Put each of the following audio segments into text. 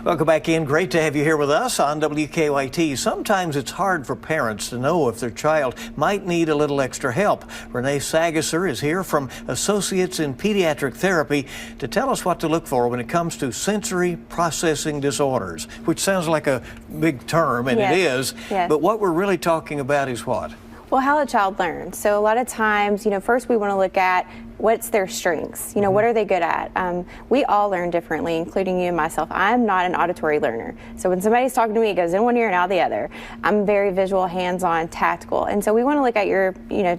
Welcome back in. Great to have you here with us on WKYT. Sometimes it's hard for parents to know if their child might need a little extra help. Renea Sageser is here from Associates in Pediatric Therapy to tell us what to look for when it comes to sensory processing disorders, which sounds like a big term, and it is, but what we're really talking about is what? Well, how a child learns. So a lot of times, first we want to look at what's their strengths. What are they good at? We all learn differently, including you and myself. I'm not an auditory learner. So when somebody's talking to me, it goes in one ear and out the other. I'm very visual, hands-on, tactical. And so we want to look at your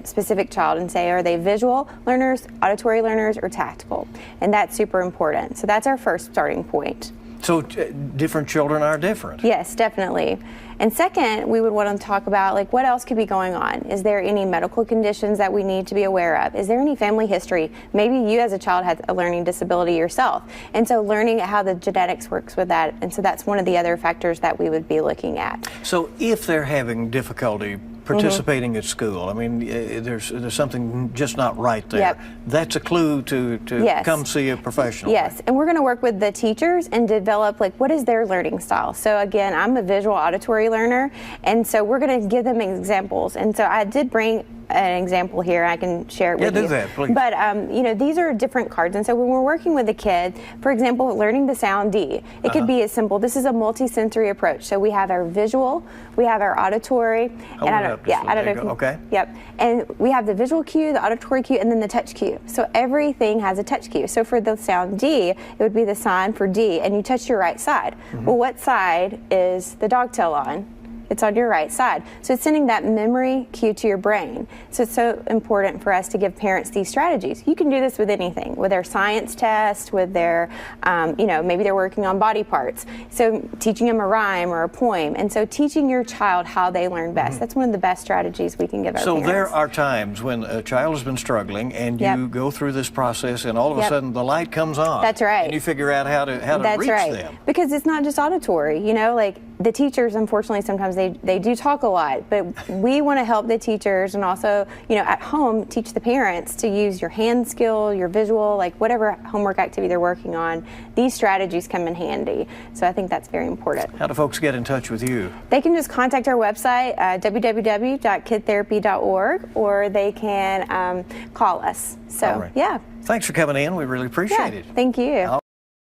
specific child and say, are they visual learners, auditory learners, or tactical? And that's super important. So that's our first starting point. So different children are different? Yes, definitely. And second, we would want to talk about what else could be going on. Is there any medical conditions that we need to be aware of? Is there any family history? Maybe you as a child had a learning disability yourself. And so learning how the genetics works with that. And so that's one of the other factors that we would be looking at. So if they're having difficulty participating at school, there's something just not right there. Yep. That's a clue to come see a professional. Yes, and we're going to work with the teachers and develop what is their learning style. So again, I'm a visual auditory learner, and so we're going to give them examples. And so I did bring an example here. I can share it with you. Yeah, do that, please. But these are different cards, and so when we're working with a kid, for example, learning the sound D, it could be as simple. This is a multi-sensory approach. So we have our visual, we have our auditory, and we have the visual cue, the auditory cue, and then the touch cue. So everything has a touch cue. So for the sound D, it would be the sign for D, and you touch your right side. Well, what side is the dog tail on? It's on your right side. So it's sending that memory cue to your brain. So it's so important for us to give parents these strategies. You can do this with anything, with their science test, with their, maybe they're working on body parts. So teaching them a rhyme or a poem. And so teaching your child how they learn best. That's one of the best strategies we can give our parents. So there are times when a child has been struggling and you go through this process and all of a sudden the light comes on. That's right. And you figure out how to reach them. Because it's not just auditory, the teachers, unfortunately, sometimes they do talk a lot, but we want to help the teachers and also, at home, teach the parents to use your hand skill, your visual, whatever homework activity they're working on. These strategies come in handy. So I think that's very important. How do folks get in touch with you? They can just contact our website, www.kidtherapy.org, or they can call us. So, Thanks for coming in. We really appreciate it. Thank you.